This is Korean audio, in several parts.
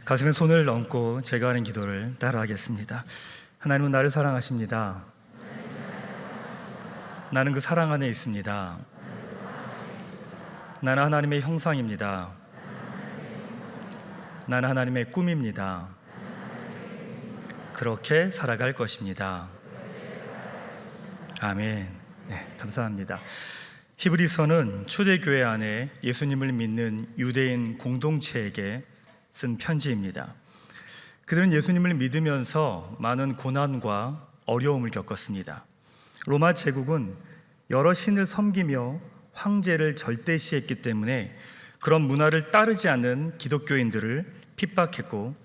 가슴에 손을 얹고 제가 하는 기도를 따라하겠습니다. 하나님은 나를 사랑하십니다. 나는 그 사랑 안에 있습니다. 나는 하나님의 형상입니다. 나는 하나님의 꿈입니다. 그렇게 살아갈 것입니다. 아멘. 감사합니다. 히브리서는 초대교회 안에 예수님을 믿는 유대인 공동체에게 쓴 편지입니다. 그들은 예수님을 믿으면서 많은 고난과 어려움을 겪었습니다. 로마 제국은 여러 신을 섬기며 황제를 절대시했기 때문에 그런 문화를 따르지 않는 기독교인들을 핍박했고,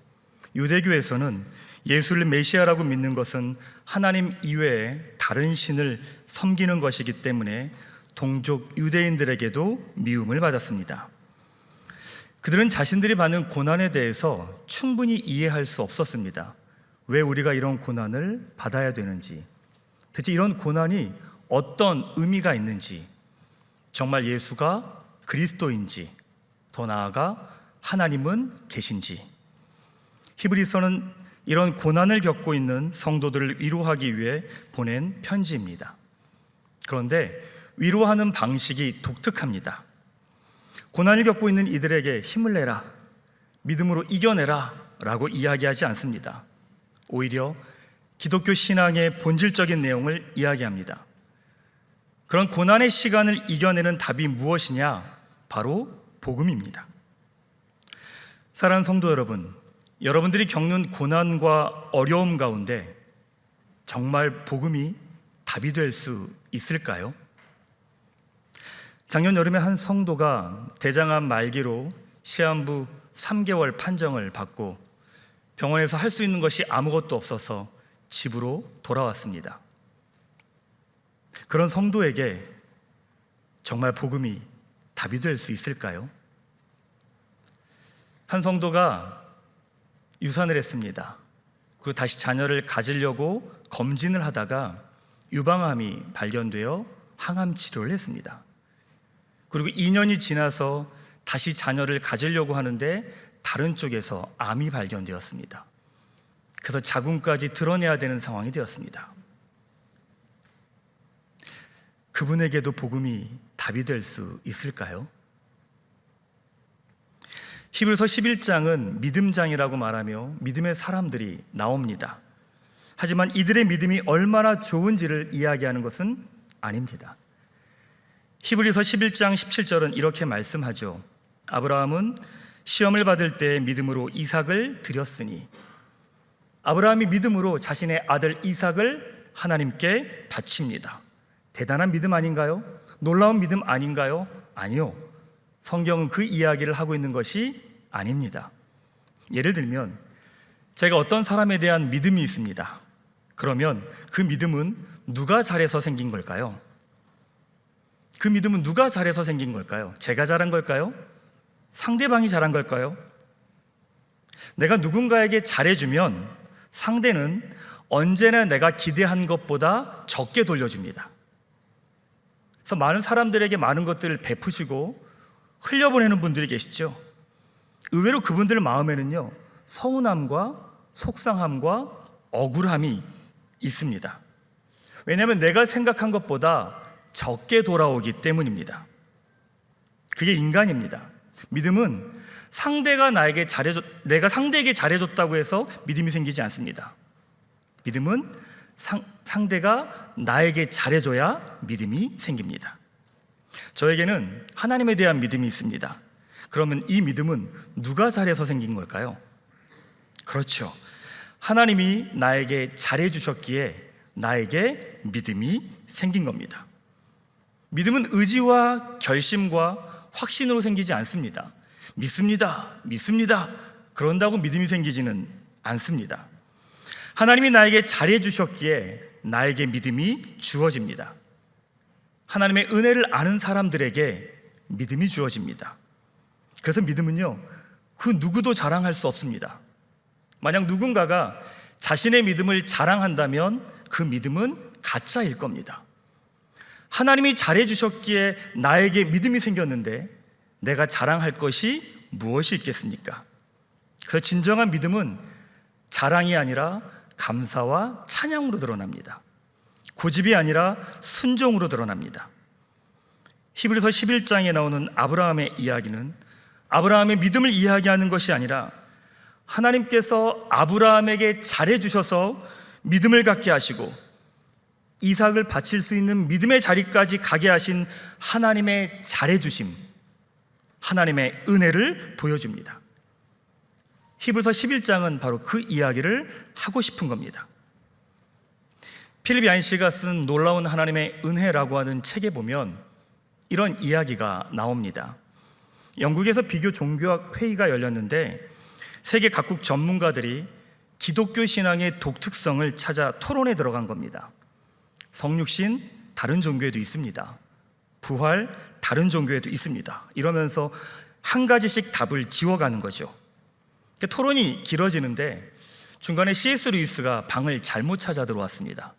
유대교에서는 예수를 메시아라고 믿는 것은 하나님 이외에 다른 신을 섬기는 것이기 때문에 동족 유대인들에게도 미움을 받았습니다. 그들은 자신들이 받는 고난에 대해서 충분히 이해할 수 없었습니다. 왜 우리가 이런 고난을 받아야 되는지, 도대체 이런 고난이 어떤 의미가 있는지, 정말 예수가 그리스도인지, 더 나아가 하나님은 계신지. 히브리서는 이런 고난을 겪고 있는 성도들을 위로하기 위해 보낸 편지입니다. 그런데 위로하는 방식이 독특합니다. 고난을 겪고 있는 이들에게 힘을 내라, 믿음으로 이겨내라 라고 이야기하지 않습니다. 오히려 기독교 신앙의 본질적인 내용을 이야기합니다. 그런 고난의 시간을 이겨내는 답이 무엇이냐? 바로 복음입니다. 사랑하는 성도 여러분, 여러분들이 겪는 고난과 어려움 가운데 정말 복음이 답이 될 수 있을까요? 작년 여름에 한 성도가 대장암 말기로 시한부 3개월 판정을 받고 병원에서 할 수 있는 것이 아무것도 없어서 집으로 돌아왔습니다. 그런 성도에게 정말 복음이 답이 될 수 있을까요? 한 성도가 유산을 했습니다. 그리고 다시 자녀를 가지려고 검진을 하다가 유방암이 발견되어 항암 치료를 했습니다. 그리고 2년이 지나서 다시 자녀를 가지려고 하는데 다른 쪽에서 암이 발견되었습니다. 그래서 자궁까지 드러내야 되는 상황이 되었습니다. 그분에게도 복음이 답이 될 수 있을까요? 히브리서 11장은 믿음장이라고 말하며 믿음의 사람들이 나옵니다. 하지만 이들의 믿음이 얼마나 좋은지를 이야기하는 것은 아닙니다. 히브리서 11장 17절은 이렇게 말씀하죠. 아브라함은 시험을 받을 때 믿음으로 이삭을 드렸으니, 아브라함이 믿음으로 자신의 아들 이삭을 하나님께 바칩니다. 대단한 믿음 아닌가요? 놀라운 믿음 아닌가요? 아니요. 성경은 그 이야기를 하고 있는 것이 아닙니다. 예를 들면 제가 어떤 사람에 대한 믿음이 있습니다. 그러면 그 믿음은 누가 잘해서 생긴 걸까요? 그 믿음은 누가 잘해서 생긴 걸까요? 제가 잘한 걸까요? 상대방이 잘한 걸까요? 내가 누군가에게 잘해주면 상대는 언제나 내가 기대한 것보다 적게 돌려줍니다. 그래서 많은 사람들에게 많은 것들을 베푸시고 흘려보내는 분들이 계시죠. 의외로 그분들 마음에는요, 서운함과 속상함과 억울함이 있습니다. 왜냐하면 내가 생각한 것보다 적게 돌아오기 때문입니다. 그게 인간입니다. 믿음은 내가 상대에게 잘해줬다고 해서 믿음이 생기지 않습니다. 믿음은 상대가 나에게 잘해줘야 믿음이 생깁니다. 저에게는 하나님에 대한 믿음이 있습니다. 그러면 이 믿음은 누가 잘해서 생긴 걸까요? 그렇죠. 하나님이 나에게 잘해주셨기에 나에게 믿음이 생긴 겁니다. 믿음은 의지와 결심과 확신으로 생기지 않습니다. 믿습니다. 그런다고 믿음이 생기지는 않습니다. 하나님이 나에게 잘해주셨기에 나에게 믿음이 주어집니다. 하나님의 은혜를 아는 사람들에게 믿음이 주어집니다. 그래서 믿음은요, 그 누구도 자랑할 수 없습니다. 만약 누군가가 자신의 믿음을 자랑한다면 그 믿음은 가짜일 겁니다. 하나님이 잘해주셨기에 나에게 믿음이 생겼는데 내가 자랑할 것이 무엇이 있겠습니까? 그래서 진정한 믿음은 자랑이 아니라 감사와 찬양으로 드러납니다. 고집이 아니라 순종으로 드러납니다. 히브리서 11장에 나오는 아브라함의 이야기는 아브라함의 믿음을 이야기하는 것이 아니라 하나님께서 아브라함에게 잘해주셔서 믿음을 갖게 하시고 이삭을 바칠 수 있는 믿음의 자리까지 가게 하신 하나님의 잘해주심, 하나님의 은혜를 보여줍니다. 히브리서 11장은 바로 그 이야기를 하고 싶은 겁니다. 필립 얀시가 쓴 놀라운 하나님의 은혜라고 하는 책에 보면 이런 이야기가 나옵니다. 영국에서 비교 종교학 회의가 열렸는데 세계 각국 전문가들이 기독교 신앙의 독특성을 찾아 토론에 들어간 겁니다. 성육신 다른 종교에도 있습니다. 부활 다른 종교에도 있습니다. 이러면서 한 가지씩 답을 지워가는 거죠. 토론이 길어지는데 중간에 C.S. 루이스가 방을 잘못 찾아 들어왔습니다.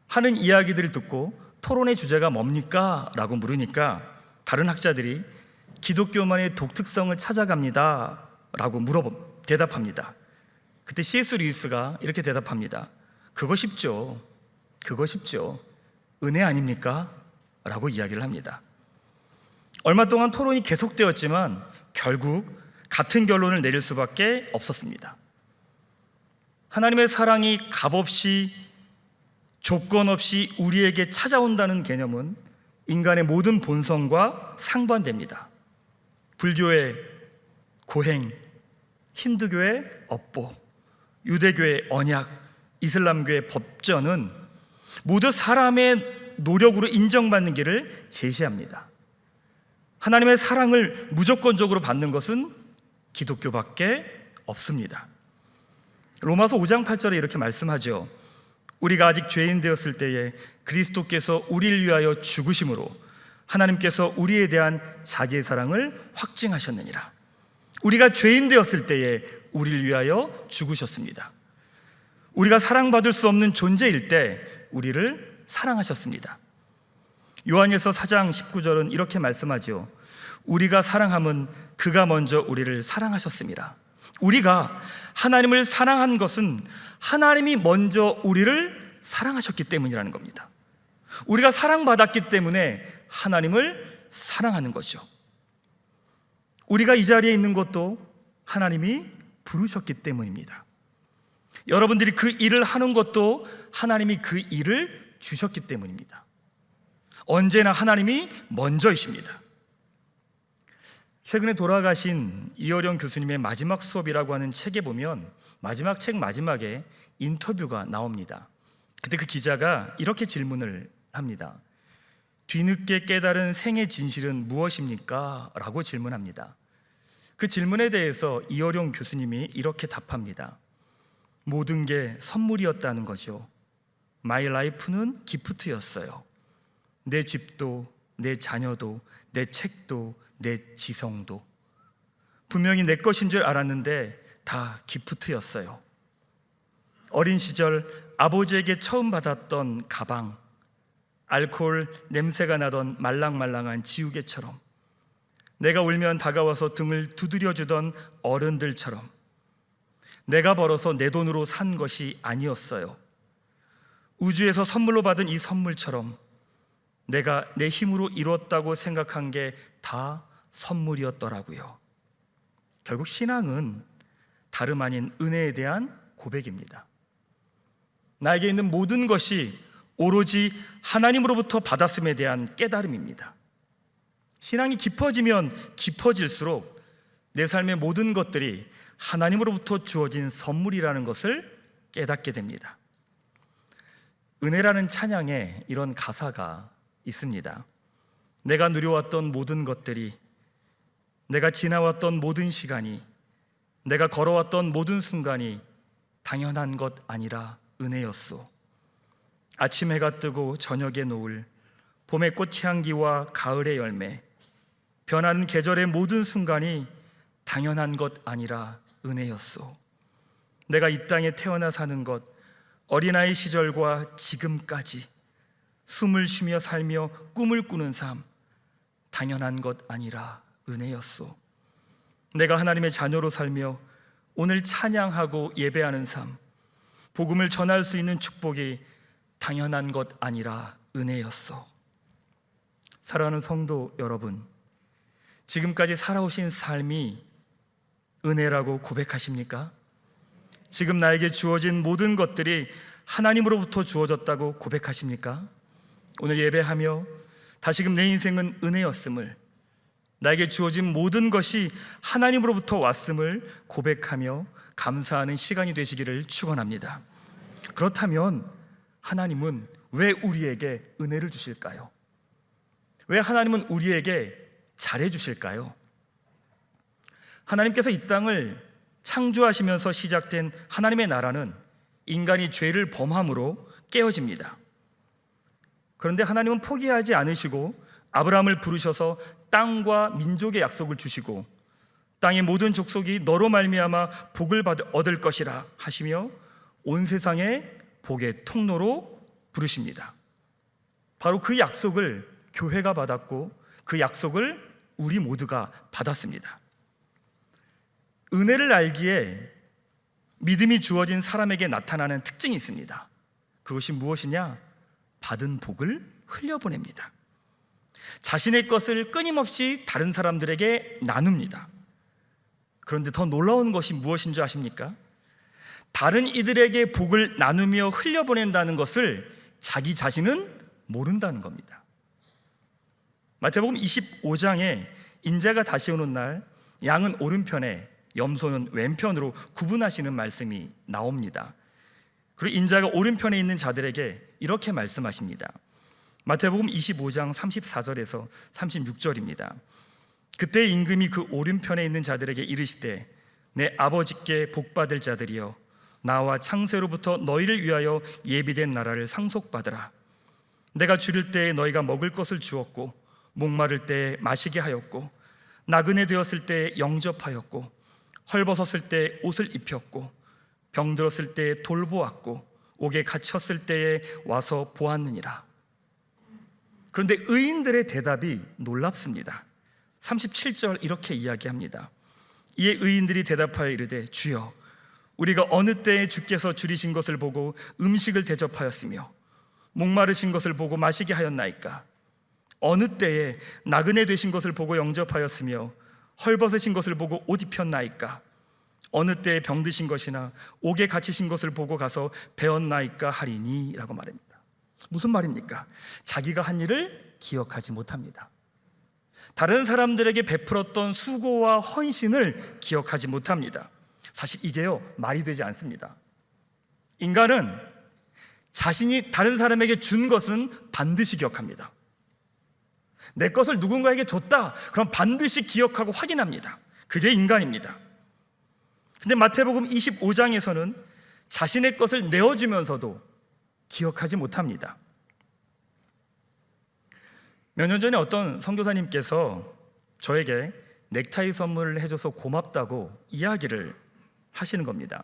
하는 이야기들을 듣고 토론의 주제가 뭡니까? 라고 물으니까 다른 학자들이 기독교만의 독특성을 찾아갑니다 라고 대답합니다. 그때 C.S. 루이스가 이렇게 대답합니다. 그거 쉽죠. 은혜 아닙니까? 라고 이야기를 합니다. 얼마 동안 토론이 계속되었지만 결국 같은 결론을 내릴 수밖에 없었습니다. 하나님의 사랑이 값없이 조건 없이 우리에게 찾아온다는 개념은 인간의 모든 본성과 상반됩니다. 불교의 고행, 힌두교의 업보, 유대교의 언약, 이슬람교의 법전은 모두 사람의 노력으로 인정받는 길을 제시합니다. 하나님의 사랑을 무조건적으로 받는 것은 기독교밖에 없습니다. 로마서 5장 8절에 이렇게 말씀하죠. 우리가 아직 죄인 되었을 때에 그리스도께서 우리를 위하여 죽으심으로 하나님께서 우리에 대한 자기의 사랑을 확증하셨느니라. 우리가 죄인 되었을 때에 우리를 위하여 죽으셨습니다. 우리가 사랑받을 수 없는 존재일 때 우리를 사랑하셨습니다. 요한일서 4장 19절은 이렇게 말씀하죠. 우리가 사랑함은 그가 먼저 우리를 사랑하셨습니다. 우리가 하나님을 사랑한 것은 하나님이 먼저 우리를 사랑하셨기 때문이라는 겁니다. 우리가 사랑받았기 때문에 하나님을 사랑하는 것이죠. 우리가 이 자리에 있는 것도 하나님이 부르셨기 때문입니다. 여러분들이 그 일을 하는 것도 하나님이 그 일을 주셨기 때문입니다. 언제나 하나님이 먼저이십니다. 최근에 돌아가신 이어령 교수님의 마지막 수업이라고 하는 책에 보면 마지막 책 마지막에 인터뷰가 나옵니다. 그때 그 기자가 이렇게 질문을 합니다. 뒤늦게 깨달은 생의 진실은 무엇입니까? 라고 질문합니다. 그 질문에 대해서 이어령 교수님이 이렇게 답합니다. 모든 게 선물이었다는 거죠. My life는 기프트였어요. 내 집도, 내 자녀도, 내 책도, 내 지성도 분명히 내 것인 줄 알았는데 다 기프트였어요. 어린 시절 아버지에게 처음 받았던 가방, 알코올 냄새가 나던 말랑말랑한 지우개처럼, 내가 울면 다가와서 등을 두드려주던 어른들처럼, 내가 벌어서 내 돈으로 산 것이 아니었어요. 우주에서 선물로 받은 이 선물처럼 내가 내 힘으로 이뤘다고 생각한 게 다 선물이었더라고요. 결국 신앙은 다름 아닌 은혜에 대한 고백입니다. 나에게 있는 모든 것이 오로지 하나님으로부터 받았음에 대한 깨달음입니다. 신앙이 깊어지면 깊어질수록 내 삶의 모든 것들이 하나님으로부터 주어진 선물이라는 것을 깨닫게 됩니다. 은혜라는 찬양에 이런 가사가 있습니다. 내가 누려왔던 모든 것들이, 내가 지나왔던 모든 시간이, 내가 걸어왔던 모든 순간이 당연한 것 아니라 은혜였소. 아침 해가 뜨고 저녁의 노을, 봄의 꽃향기와 가을의 열매, 변하는 계절의 모든 순간이 당연한 것 아니라 은혜였소. 내가 이 땅에 태어나 사는 것, 어린아이 시절과 지금까지 숨을 쉬며 살며 꿈을 꾸는 삶, 당연한 것 아니라 은혜였소. 내가 하나님의 자녀로 살며 오늘 찬양하고 예배하는 삶, 복음을 전할 수 있는 축복이 당연한 것 아니라 은혜였어. 사랑하는 성도 여러분, 지금까지 살아오신 삶이 은혜라고 고백하십니까? 지금 나에게 주어진 모든 것들이 하나님으로부터 주어졌다고 고백하십니까? 오늘 예배하며 다시금 내 인생은 은혜였음을, 나에게 주어진 모든 것이 하나님으로부터 왔음을 고백하며 감사하는 시간이 되시기를 축원합니다. 그렇다면 하나님은 왜 우리에게 은혜를 주실까요? 왜 하나님은 우리에게 잘해 주실까요? 하나님께서 이 땅을 창조하시면서 시작된 하나님의 나라는 인간이 죄를 범함으로 깨어집니다. 그런데 하나님은 포기하지 않으시고 아브라함을 부르셔서 땅과 민족의 약속을 주시고 땅의 모든 족속이 너로 말미암아 복을 얻을 것이라 하시며 온 세상에 복의 통로로 부르십니다. 바로 그 약속을 교회가 받았고 그 약속을 우리 모두가 받았습니다. 은혜를 알기에 믿음이 주어진 사람에게 나타나는 특징이 있습니다. 그것이 무엇이냐? 받은 복을 흘려보냅니다. 자신의 것을 끊임없이 다른 사람들에게 나눕니다. 그런데 더 놀라운 것이 무엇인 줄 아십니까? 다른 이들에게 복을 나누며 흘려보낸다는 것을 자기 자신은 모른다는 겁니다. 마태복음 25장에 인자가 다시 오는 날 양은 오른편에 염소는 왼편으로 구분하시는 말씀이 나옵니다. 그리고 인자가 오른편에 있는 자들에게 이렇게 말씀하십니다. 마태복음 25장 34절에서 36절입니다. 그때 임금이 그 오른편에 있는 자들에게 이르시되 내 아버지께 복받을 자들이여 나와 창세로부터 너희를 위하여 예비된 나라를 상속받으라. 내가 줄일 때에 너희가 먹을 것을 주었고 목마를 때에 마시게 하였고 나그네 되었을 때에 영접하였고 헐벗었을 때 옷을 입혔고 병들었을 때에 돌보았고 옥에 갇혔을 때에 와서 보았느니라. 그런데 의인들의 대답이 놀랍습니다. 37절 이렇게 이야기합니다. 이에 의인들이 대답하여 이르되 주여 우리가 어느 때에 주께서 줄이신 것을 보고 음식을 대접하였으며 목마르신 것을 보고 마시게 하였나이까? 어느 때에 나그네 되신 것을 보고 영접하였으며 헐벗으신 것을 보고 옷 입혔나이까? 어느 때에 병드신 것이나 옥에 갇히신 것을 보고 가서 배웠나이까 하리니 라고 말합니다. 무슨 말입니까? 자기가 한 일을 기억하지 못합니다. 다른 사람들에게 베풀었던 수고와 헌신을 기억하지 못합니다. 사실 이게요 말이 되지 않습니다. 인간은 자신이 다른 사람에게 준 것은 반드시 기억합니다. 내 것을 누군가에게 줬다 그럼 반드시 기억하고 확인합니다. 그게 인간입니다. 근데 마태복음 25장에서는 자신의 것을 내어주면서도 기억하지 못합니다. 몇 년 전에 어떤 선교사님께서 저에게 넥타이 선물을 해줘서 고맙다고 이야기를 하시는 겁니다.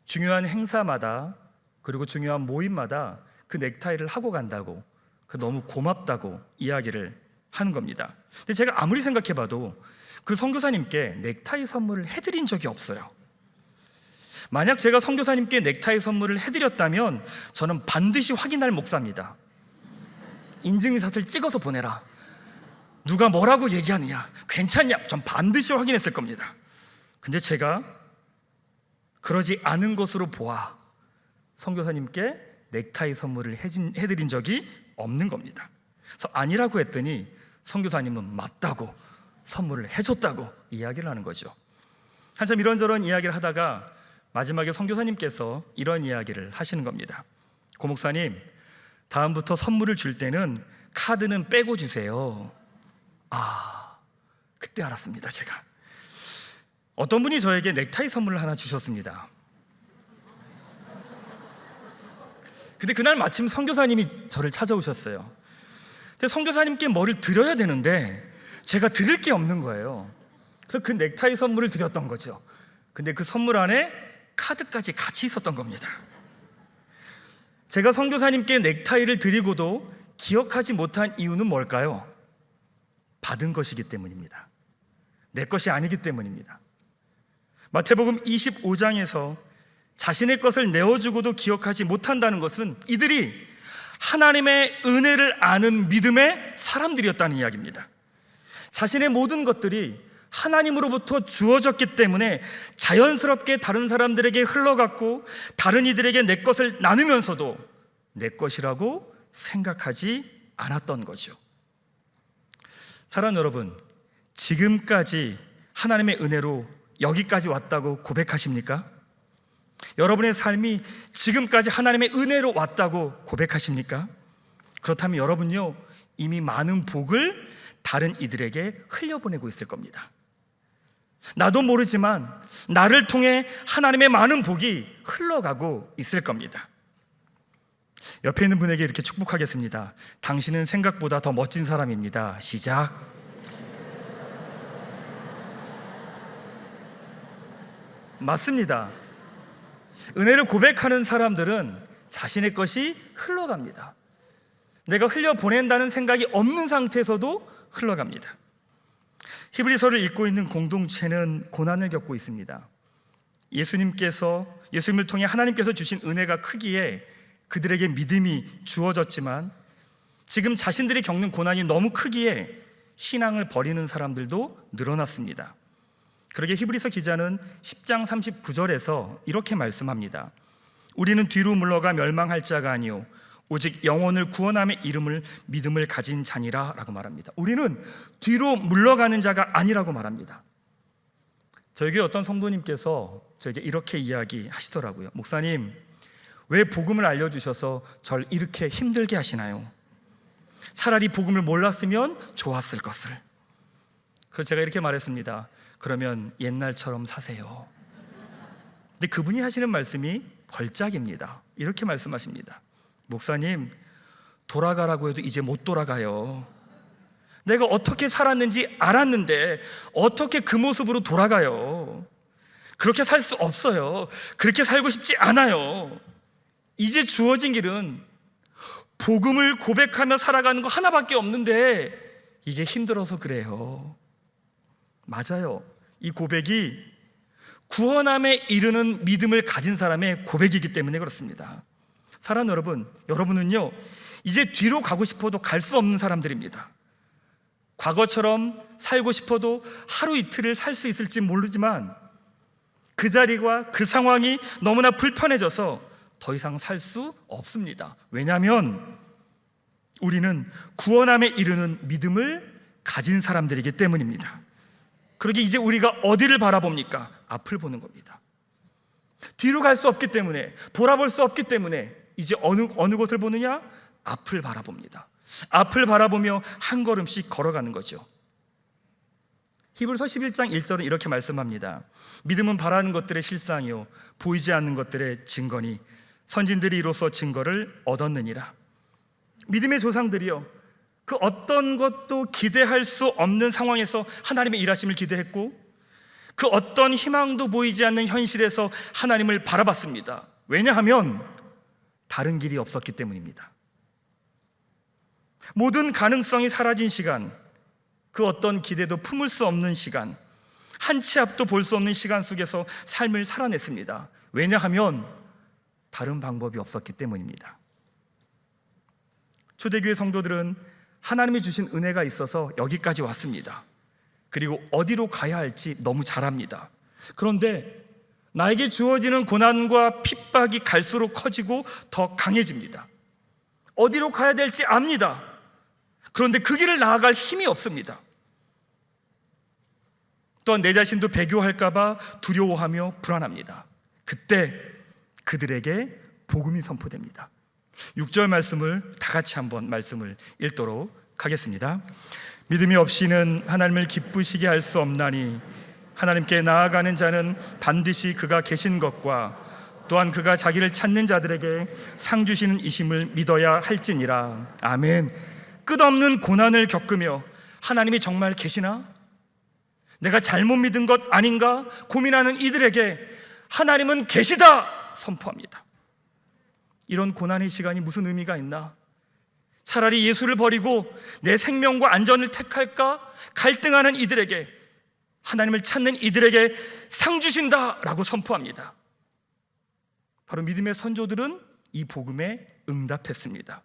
중요한 행사마다 그리고 중요한 모임마다 그 넥타이를 하고 간다고, 그 너무 고맙다고 이야기를 하는 겁니다. 근데 제가 아무리 생각해봐도 그 선교사님께 넥타이 선물을 해드린 적이 없어요. 만약 제가 선교사님께 넥타이 선물을 해드렸다면 저는 반드시 확인할 목사입니다. 인증샷을 찍어서 보내라. 누가 뭐라고 얘기하느냐, 괜찮냐, 전 반드시 확인했을 겁니다. 근데 제가 그러지 않은 것으로 보아 선교사님께 넥타이 선물을 해드린 적이 없는 겁니다. 그래서 아니라고 했더니 선교사님은 맞다고, 선물을 해줬다고 이야기를 하는 거죠. 한참 이런저런 이야기를 하다가 마지막에 선교사님께서 이런 이야기를 하시는 겁니다. 고 목사님, 다음부터 선물을 줄 때는 카드는 빼고 주세요. 그때 알았습니다. 제가 어떤 분이 저에게 넥타이 선물을 하나 주셨습니다. 근데 그날 마침 선교사님이 저를 찾아오셨어요. 근데 선교사님께 뭐를 드려야 되는데 제가 드릴 게 없는 거예요. 그래서 그 넥타이 선물을 드렸던 거죠. 근데 그 선물 안에 카드까지 같이 있었던 겁니다. 제가 선교사님께 넥타이를 드리고도 기억하지 못한 이유는 뭘까요? 받은 것이기 때문입니다. 내 것이 아니기 때문입니다. 마태복음 25장에서 자신의 것을 내어주고도 기억하지 못한다는 것은 이들이 하나님의 은혜를 아는 믿음의 사람들이었다는 이야기입니다. 자신의 모든 것들이 하나님으로부터 주어졌기 때문에 자연스럽게 다른 사람들에게 흘러갔고, 다른 이들에게 내 것을 나누면서도 내 것이라고 생각하지 않았던 거죠. 사랑하는 여러분, 지금까지 하나님의 은혜로 여기까지 왔다고 고백하십니까? 여러분의 삶이 지금까지 하나님의 은혜로 왔다고 고백하십니까? 그렇다면 여러분요, 이미 많은 복을 다른 이들에게 흘려보내고 있을 겁니다. 나도 모르지만 나를 통해 하나님의 많은 복이 흘러가고 있을 겁니다. 옆에 있는 분에게 이렇게 축복하겠습니다. 당신은 생각보다 더 멋진 사람입니다. 시작. 맞습니다. 은혜를 고백하는 사람들은 자신의 것이 흘러갑니다. 내가 흘려보낸다는 생각이 없는 상태에서도 흘러갑니다. 히브리서를 읽고 있는 공동체는 고난을 겪고 있습니다. 예수님을 통해 하나님께서 주신 은혜가 크기에 그들에게 믿음이 주어졌지만, 지금 자신들이 겪는 고난이 너무 크기에 신앙을 버리는 사람들도 늘어났습니다. 그러게 히브리서 기자는 10장 39절에서 이렇게 말씀합니다. 우리는 뒤로 물러가 멸망할 자가 아니요 오직 영혼을 구원함의 믿음을 가진 자니라 라고 말합니다. 우리는 뒤로 물러가는 자가 아니라고 말합니다. 저에게 어떤 성도님께서 저에게 이렇게 이야기하시더라고요. 목사님, 왜 복음을 알려주셔서 절 이렇게 힘들게 하시나요? 차라리 복음을 몰랐으면 좋았을 것을. 그래서 제가 이렇게 말했습니다. 그러면 옛날처럼 사세요. 근데 그분이 하시는 말씀이 걸작입니다. 이렇게 말씀하십니다. 목사님, 돌아가라고 해도 이제 못 돌아가요. 내가 어떻게 살았는지 알았는데 어떻게 그 모습으로 돌아가요? 그렇게 살 수 없어요. 그렇게 살고 싶지 않아요. 이제 주어진 길은 복음을 고백하며 살아가는 거 하나밖에 없는데 이게 힘들어서 그래요. 맞아요. 이 고백이 구원함에 이르는 믿음을 가진 사람의 고백이기 때문에 그렇습니다. 사랑하는 여러분, 여러분은요 이제 뒤로 가고 싶어도 갈 수 없는 사람들입니다. 과거처럼 살고 싶어도 하루 이틀을 살 수 있을지 모르지만 그 자리와 그 상황이 너무나 불편해져서 더 이상 살 수 없습니다. 왜냐하면 우리는 구원함에 이르는 믿음을 가진 사람들이기 때문입니다. 그러게 이제 우리가 어디를 바라봅니까? 앞을 보는 겁니다. 뒤로 갈 수 없기 때문에, 돌아볼 수 없기 때문에 이제 어느 곳을 보느냐? 앞을 바라봅니다. 앞을 바라보며 한 걸음씩 걸어가는 거죠. 히브리서 11장 1절은 이렇게 말씀합니다. 믿음은 바라는 것들의 실상이요 보이지 않는 것들의 증거니 선진들이 이로써 증거를 얻었느니라. 믿음의 조상들이요 그 어떤 것도 기대할 수 없는 상황에서 하나님의 일하심을 기대했고, 그 어떤 희망도 보이지 않는 현실에서 하나님을 바라봤습니다. 왜냐하면 다른 길이 없었기 때문입니다. 모든 가능성이 사라진 시간, 그 어떤 기대도 품을 수 없는 시간, 한 치 앞도 볼 수 없는 시간 속에서 삶을 살아냈습니다. 왜냐하면 다른 방법이 없었기 때문입니다. 초대교회 성도들은 하나님이 주신 은혜가 있어서 여기까지 왔습니다. 그리고 어디로 가야 할지 너무 잘 압니다. 그런데 나에게 주어지는 고난과 핍박이 갈수록 커지고 더 강해집니다. 어디로 가야 될지 압니다. 그런데 그 길을 나아갈 힘이 없습니다. 또한 내 자신도 배교할까봐 두려워하며 불안합니다. 그때 그들에게 복음이 선포됩니다. 6절 말씀을 다 같이 한번 말씀을 읽도록 하겠습니다. 믿음이 없이는 하나님을 기쁘시게 할 수 없나니 하나님께 나아가는 자는 반드시 그가 계신 것과 또한 그가 자기를 찾는 자들에게 상 주시는 이심을 믿어야 할지니라. 아멘. 끝없는 고난을 겪으며 하나님이 정말 계시나? 내가 잘못 믿은 것 아닌가? 고민하는 이들에게 하나님은 계시다 선포합니다. 이런 고난의 시간이 무슨 의미가 있나? 차라리 예수를 버리고 내 생명과 안전을 택할까? 갈등하는 이들에게 하나님을 찾는 이들에게 상 주신다라고 선포합니다. 바로 믿음의 선조들은 이 복음에 응답했습니다.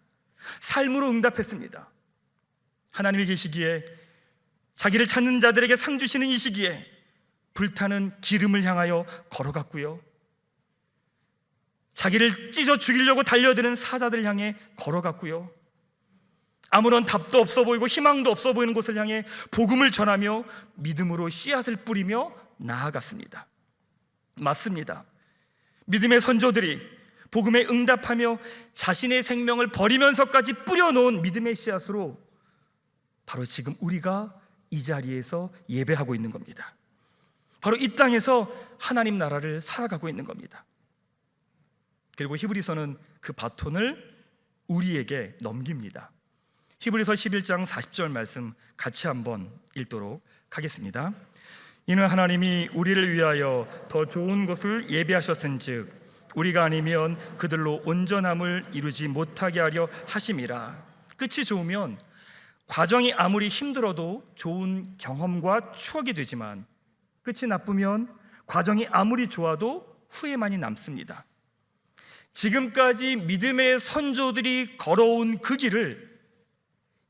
삶으로 응답했습니다. 하나님이 계시기에, 자기를 찾는 자들에게 상 주시는 이 시기에 불타는 기름을 향하여 걸어갔고요, 자기를 찢어 죽이려고 달려드는 사자들 향해 걸어갔고요, 아무런 답도 없어 보이고 희망도 없어 보이는 곳을 향해 복음을 전하며 믿음으로 씨앗을 뿌리며 나아갔습니다. 맞습니다. 믿음의 선조들이 복음에 응답하며 자신의 생명을 버리면서까지 뿌려놓은 믿음의 씨앗으로 바로 지금 우리가 이 자리에서 예배하고 있는 겁니다. 바로 이 땅에서 하나님 나라를 살아가고 있는 겁니다. 그리고 히브리서는 그 바톤을 우리에게 넘깁니다. 히브리서 11장 40절 말씀 같이 한번 읽도록 하겠습니다. 이는 하나님이 우리를 위하여 더 좋은 것을 예비하셨은즉 우리가 아니면 그들로 온전함을 이루지 못하게 하려 하심이라. 끝이 좋으면 과정이 아무리 힘들어도 좋은 경험과 추억이 되지만, 끝이 나쁘면 과정이 아무리 좋아도 후회만이 남습니다. 지금까지 믿음의 선조들이 걸어온 그 길을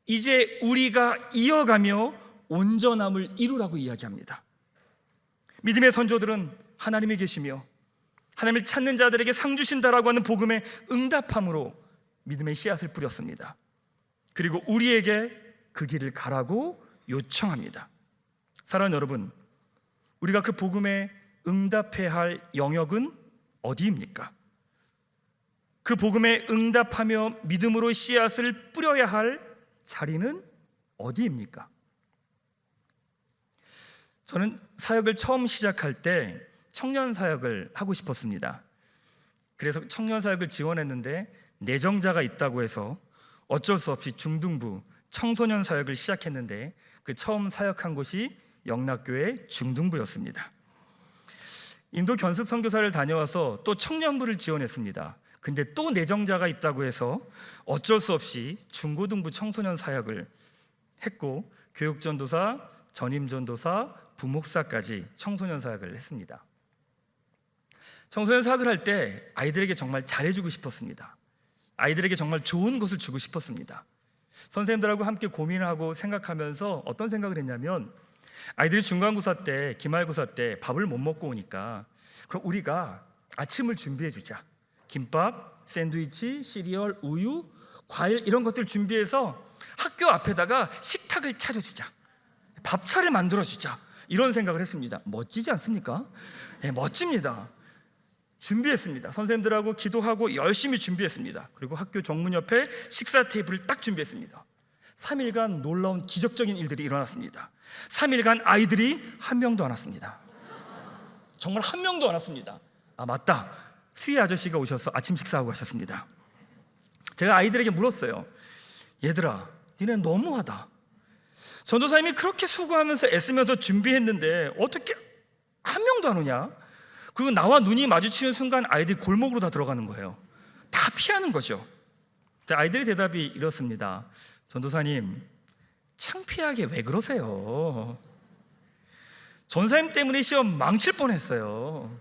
이제 우리가 이어가며 온전함을 이루라고 이야기합니다. 믿음의 선조들은 하나님이 계시며 하나님을 찾는 자들에게 상 주신다라고 하는 복음에 응답함으로 믿음의 씨앗을 뿌렸습니다. 그리고 우리에게 그 길을 가라고 요청합니다. 사랑하는 여러분, 우리가 그 복음에 응답해야 할 영역은 어디입니까? 그 복음에 응답하며 믿음으로 씨앗을 뿌려야 할 자리는 어디입니까? 저는 사역을 처음 시작할 때 청년 사역을 하고 싶었습니다. 그래서 청년 사역을 지원했는데 내정자가 있다고 해서 어쩔 수 없이 중등부 청소년 사역을 시작했는데, 그 처음 사역한 곳이 영락교회 중등부였습니다. 인도 견습 선교사를 다녀와서 또 청년부를 지원했습니다. 근데 또 내정자가 있다고 해서 어쩔 수 없이 중고등부 청소년 사역을 했고, 교육전도사, 전임전도사, 부목사까지 청소년 사역을 했습니다. 청소년 사역을 할 때 아이들에게 정말 잘해주고 싶었습니다. 아이들에게 정말 좋은 것을 주고 싶었습니다. 선생님들하고 함께 고민하고 생각하면서 어떤 생각을 했냐면, 아이들이 중간고사 때, 기말고사 때 밥을 못 먹고 오니까 그럼 우리가 아침을 준비해주자. 김밥, 샌드위치, 시리얼, 우유, 과일 이런 것들 준비해서 학교 앞에다가 식탁을 차려주자. 밥차를 만들어주자. 이런 생각을 했습니다. 멋지지 않습니까? 네, 멋집니다. 준비했습니다. 선생님들하고 기도하고 열심히 준비했습니다. 그리고 학교 정문 옆에 식사 테이블을 딱 준비했습니다. 3일간 놀라운 기적적인 일들이 일어났습니다. 3일간 아이들이 한 명도 안 왔습니다. 정말 한 명도 안 왔습니다. 아, 맞다, 수희 아저씨가 오셔서 아침 식사하고 가셨습니다. 제가 아이들에게 물었어요. 얘들아, 니네 너무하다. 전도사님이 그렇게 수고하면서 애쓰면서 준비했는데 어떻게 한 명도 안 오냐? 그리고 나와 눈이 마주치는 순간 아이들이 골목으로 다 들어가는 거예요. 다 피하는 거죠. 아이들의 대답이 이렇습니다. 전도사님, 창피하게 왜 그러세요? 전사님 때문에 시험 망칠 뻔했어요.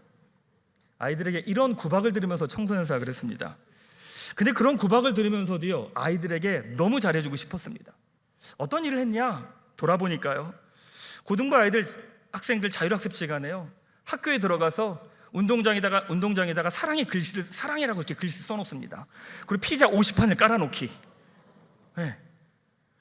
아이들에게 이런 구박을 들으면서 청소년 사역을 했습니다. 근데 그런 구박을 들으면서도요, 아이들에게 너무 잘해주고 싶었습니다. 어떤 일을 했냐? 돌아보니까요, 고등부 아이들, 학생들 자율학습 시간에요, 학교에 들어가서 운동장에다가 사랑이라고 이렇게 글씨 써놓습니다. 그리고 피자 50판을 깔아놓기. 네.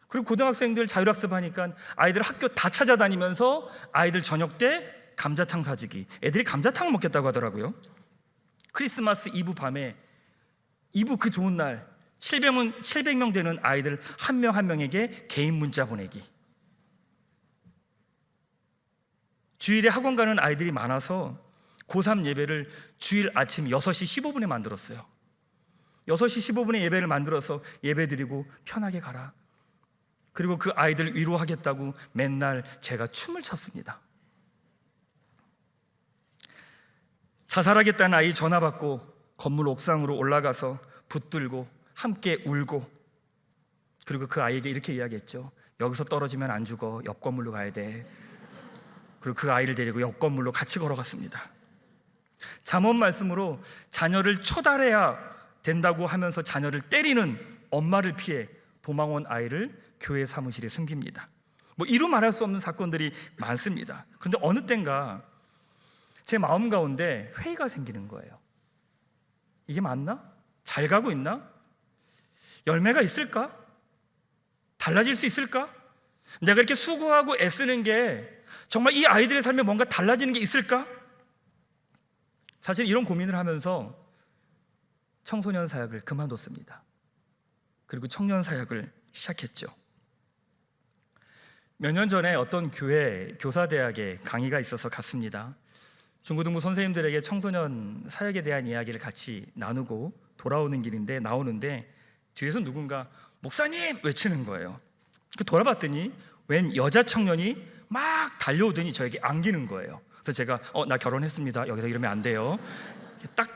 그리고 고등학생들 자율학습 하니까 아이들 학교 다 찾아다니면서 아이들 저녁 때 감자탕 사주기. 애들이 감자탕을 먹겠다고 하더라고요. 크리스마스 이브 밤에, 이브 그 좋은 날 700명 되는 아이들 한 명 한 명에게 개인 문자 보내기. 주일에 학원 가는 아이들이 많아서 고3 예배를 주일 아침 6시 15분에 만들었어요. 6시 15분에 예배를 만들어서 예배 드리고 편하게 가라. 그리고 그 아이들 위로하겠다고 맨날 제가 춤을 췄습니다. 자살하겠다는 아이 전화 받고 건물 옥상으로 올라가서 붙들고 함께 울고, 그리고 그 아이에게 이렇게 이야기했죠. 여기서 떨어지면 안 죽어. 옆 건물로 가야 돼. 그리고 그 아이를 데리고 옆 건물로 같이 걸어갔습니다. 잠언 말씀으로 자녀를 초달해야 된다고 하면서 자녀를 때리는 엄마를 피해 도망온 아이를 교회 사무실에 숨깁니다. 뭐 이루 말할 수 없는 사건들이 많습니다. 그런데 어느 땐가 제 마음 가운데 회의가 생기는 거예요. 이게 맞나? 잘 가고 있나? 열매가 있을까? 달라질 수 있을까? 내가 이렇게 수고하고 애쓰는 게 정말 이 아이들의 삶에 뭔가 달라지는 게 있을까? 사실 이런 고민을 하면서 청소년 사역을 그만뒀습니다. 그리고 청년 사역을 시작했죠. 몇 년 전에 어떤 교회 교사대학에 강의가 있어서 갔습니다. 중고등부 선생님들에게 청소년 사역에 대한 이야기를 같이 나누고 돌아오는 길인데 나오는데 뒤에서 누군가 목사님! 외치는 거예요. 돌아봤더니 웬 여자 청년이 막 달려오더니 저에게 안기는 거예요. 그래서 제가 나 결혼했습니다. 여기서 이러면 안 돼요. 딱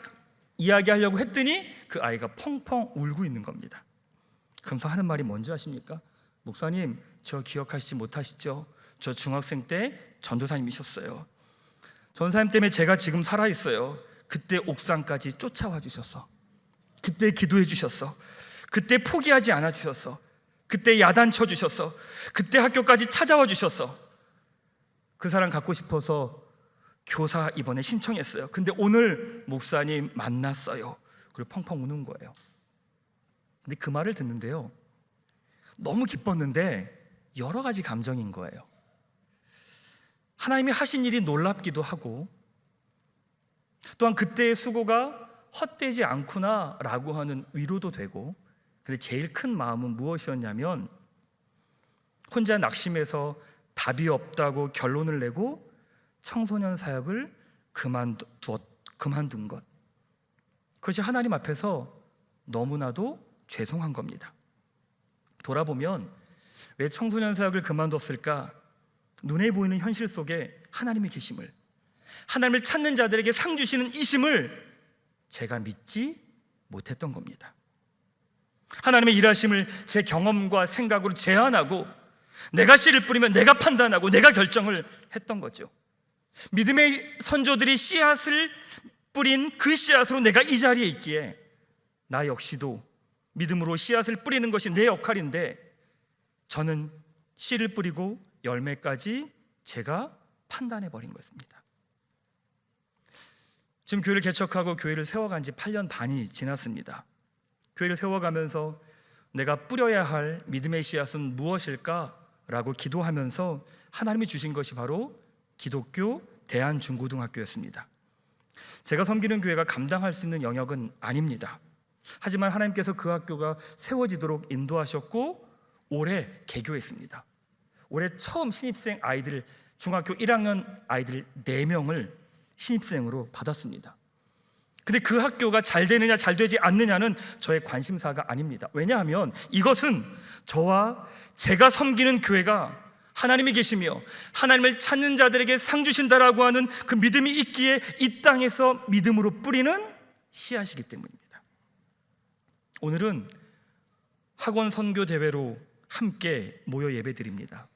이야기하려고 했더니 그 아이가 펑펑 울고 있는 겁니다. 그러면서 하는 말이 뭔지 아십니까? 목사님, 저 기억하시지 못하시죠? 저 중학생 때 전도사님이셨어요. 전사님 때문에 제가 지금 살아있어요. 그때 옥상까지 쫓아와 주셨어. 그때 기도해 주셨어. 그때 포기하지 않아 주셨어. 그때 야단쳐 주셨어. 그때 학교까지 찾아와 주셨어. 그 사람 갖고 싶어서 교사 이번에 신청했어요. 근데 오늘 목사님 만났어요. 그리고 펑펑 우는 거예요. 근데 그 말을 듣는데요, 너무 기뻤는데 여러 가지 감정인 거예요. 하나님이 하신 일이 놀랍기도 하고, 또한 그때의 수고가 헛되지 않구나 라고 하는 위로도 되고, 근데 제일 큰 마음은 무엇이었냐면 혼자 낙심해서 답이 없다고 결론을 내고 청소년 사역을 그만둔 것, 그것이 하나님 앞에서 너무나도 죄송한 겁니다. 돌아보면 왜 청소년 사역을 그만뒀을까? 눈에 보이는 현실 속에 하나님의 계심을, 하나님을 찾는 자들에게 상 주시는 이심을 제가 믿지 못했던 겁니다. 하나님의 일하심을 제 경험과 생각으로 제한하고 내가 씨를 뿌리면 내가 판단하고 내가 결정을 했던 거죠. 믿음의 선조들이 씨앗을 뿌린 그 씨앗으로 내가 이 자리에 있기에 나 역시도 믿음으로 씨앗을 뿌리는 것이 내 역할인데 저는 씨를 뿌리고 열매까지 제가 판단해버린 것입니다. 지금 교회를 개척하고 교회를 세워간 지 8년 반이 지났습니다. 교회를 세워가면서 내가 뿌려야 할 믿음의 씨앗은 무엇일까라고 기도하면서 하나님이 주신 것이 바로 기독교 대한중고등학교였습니다. 제가 섬기는 교회가 감당할 수 있는 영역은 아닙니다. 하지만 하나님께서 그 학교가 세워지도록 인도하셨고 올해 개교했습니다. 올해 처음 신입생 아이들, 중학교 1학년 아이들 4명을 신입생으로 받았습니다. 근데 그 학교가 잘 되느냐 잘 되지 않느냐는 저의 관심사가 아닙니다. 왜냐하면 이것은 저와 제가 섬기는 교회가 하나님이 계시며 하나님을 찾는 자들에게 상 주신다라고 하는 그 믿음이 있기에 이 땅에서 믿음으로 뿌리는 씨앗이기 때문입니다. 오늘은 학원 선교 대회로 함께 모여 예배드립니다.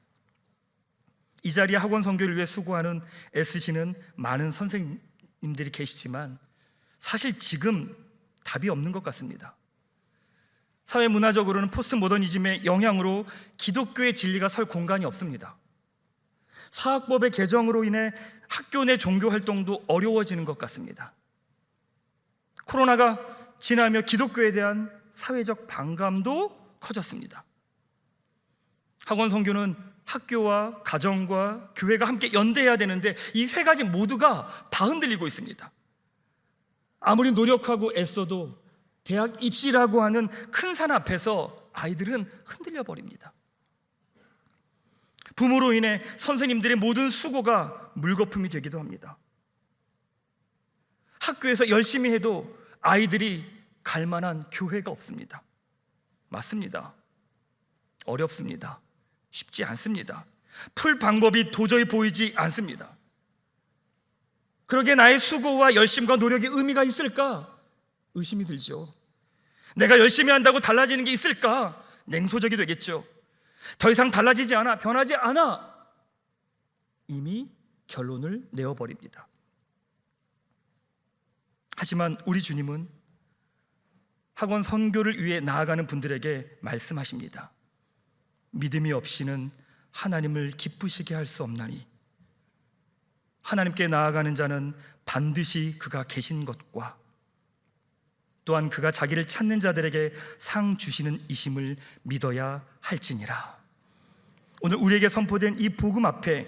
이 자리에 학원 선교를 위해 수고하는 애쓰시는 많은 선생님들이 계시지만 사실 지금 답이 없는 것 같습니다. 사회 문화적으로는 포스트 모더니즘의 영향으로 기독교의 진리가 설 공간이 없습니다. 사학법의 개정으로 인해 학교 내 종교 활동도 어려워지는 것 같습니다. 코로나가 지나며 기독교에 대한 사회적 반감도 커졌습니다. 학원 선교는 학교와 가정과 교회가 함께 연대해야 되는데 이 세 가지 모두가 다 흔들리고 있습니다. 아무리 노력하고 애써도 대학 입시라고 하는 큰 산 앞에서 아이들은 흔들려 버립니다. 부모로 인해 선생님들의 모든 수고가 물거품이 되기도 합니다. 학교에서 열심히 해도 아이들이 갈 만한 교회가 없습니다. 맞습니다. 어렵습니다. 쉽지 않습니다. 풀 방법이 도저히 보이지 않습니다. 그러기에 나의 수고와 열심과 노력이 의미가 있을까? 의심이 들죠. 내가 열심히 한다고 달라지는 게 있을까? 냉소적이 되겠죠. 더 이상 달라지지 않아, 변하지 않아. 이미 결론을 내어버립니다. 하지만 우리 주님은 학원 선교를 위해 나아가는 분들에게 말씀하십니다. 믿음이 없이는 하나님을 기쁘시게 할 수 없나니 하나님께 나아가는 자는 반드시 그가 계신 것과 또한 그가 자기를 찾는 자들에게 상 주시는 이심을 믿어야 할지니라. 오늘 우리에게 선포된 이 복음 앞에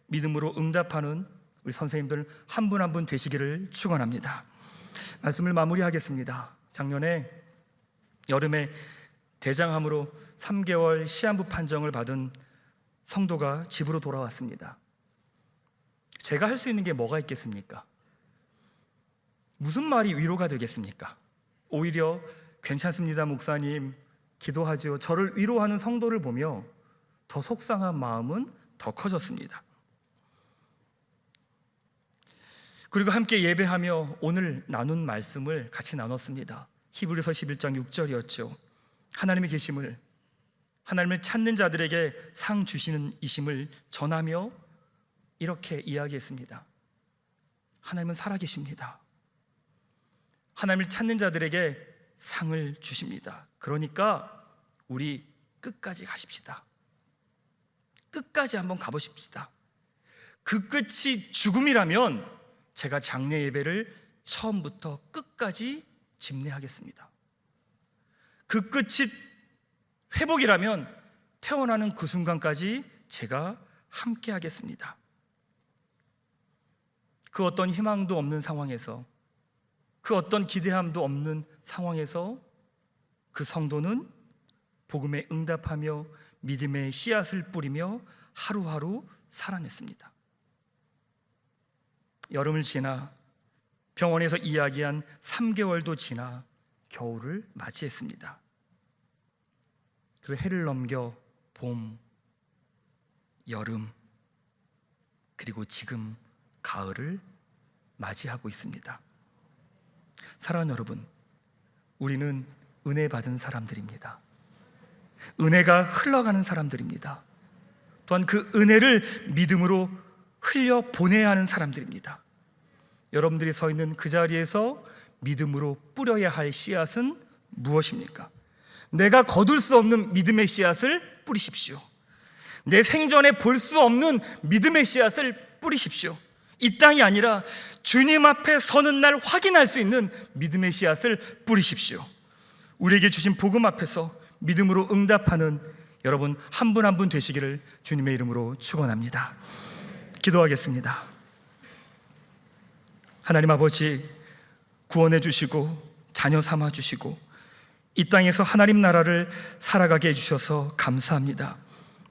믿음으로 응답하는 우리 선생님들 한 분 한 분 되시기를 축원합니다. 말씀을 마무리하겠습니다. 작년에 여름에 대장암으로 3개월 시한부 판정을 받은 성도가 집으로 돌아왔습니다. 제가 할 수 있는 게 뭐가 있겠습니까? 무슨 말이 위로가 되겠습니까? 오히려 괜찮습니다 목사님, 기도하지요, 저를 위로하는 성도를 보며 더 속상한 마음은 더 커졌습니다. 그리고 함께 예배하며 오늘 나눈 말씀을 같이 나눴습니다. 히브리서 11장 6절이었죠. 하나님의 계심을, 하나님을 찾는 자들에게 상 주시는 이심을 전하며 이렇게 이야기했습니다. 하나님은 살아계십니다. 하나님을 찾는 자들에게 상을 주십니다. 그러니까 우리 끝까지 가십시다. 끝까지 한번 가보십시다. 그 끝이 죽음이라면 제가 장례 예배를 처음부터 끝까지 집례하겠습니다. 그 끝이 회복이라면 태어나는 그 순간까지 제가 함께 하겠습니다. 그 어떤 희망도 없는 상황에서, 그 어떤 기대함도 없는 상황에서 그 성도는 복음에 응답하며 믿음의 씨앗을 뿌리며 하루하루 살아냈습니다. 여름을 지나 병원에서 이야기한 3개월도 지나 겨울을 맞이했습니다. 그리고 해를 넘겨 봄, 여름, 그리고 지금 가을을 맞이하고 있습니다. 사랑하는 여러분, 우리는 은혜 받은 사람들입니다. 은혜가 흘러가는 사람들입니다. 또한 그 은혜를 믿음으로 흘려 보내야 하는 사람들입니다. 여러분들이 서 있는 그 자리에서 믿음으로 뿌려야 할 씨앗은 무엇입니까? 내가 거둘 수 없는 믿음의 씨앗을 뿌리십시오. 내 생전에 볼 수 없는 믿음의 씨앗을 뿌리십시오. 이 땅이 아니라 주님 앞에 서는 날 확인할 수 있는 믿음의 씨앗을 뿌리십시오. 우리에게 주신 복음 앞에서 믿음으로 응답하는 여러분 한 분 한 분 되시기를 주님의 이름으로 축원합니다. 기도하겠습니다. 하나님 아버지, 구원해 주시고 자녀 삼아 주시고 이 땅에서 하나님 나라를 살아가게 해주셔서 감사합니다.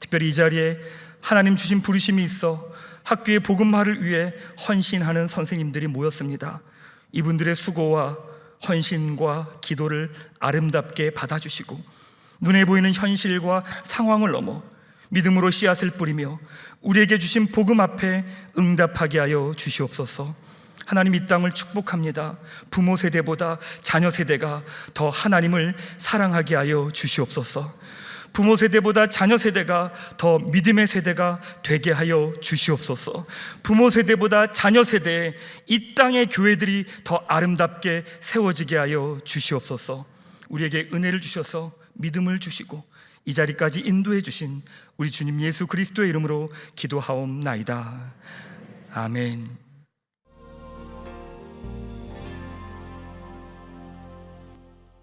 특별히 이 자리에 하나님 주신 부르심이 있어 학교의 복음화를 위해 헌신하는 선생님들이 모였습니다. 이분들의 수고와 헌신과 기도를 아름답게 받아주시고 눈에 보이는 현실과 상황을 넘어 믿음으로 씨앗을 뿌리며 우리에게 주신 복음 앞에 응답하게 하여 주시옵소서. 하나님, 이 땅을 축복합니다. 부모 세대보다 자녀 세대가 더 하나님을 사랑하게 하여 주시옵소서. 부모 세대보다 자녀 세대가 더 믿음의 세대가 되게 하여 주시옵소서. 부모 세대보다 자녀 세대에 이 땅의 교회들이 더 아름답게 세워지게 하여 주시옵소서. 우리에게 은혜를 주셔서 믿음을 주시고 이 자리까지 인도해 주신 우리 주님 예수 그리스도의 이름으로 기도하옵나이다. 아멘.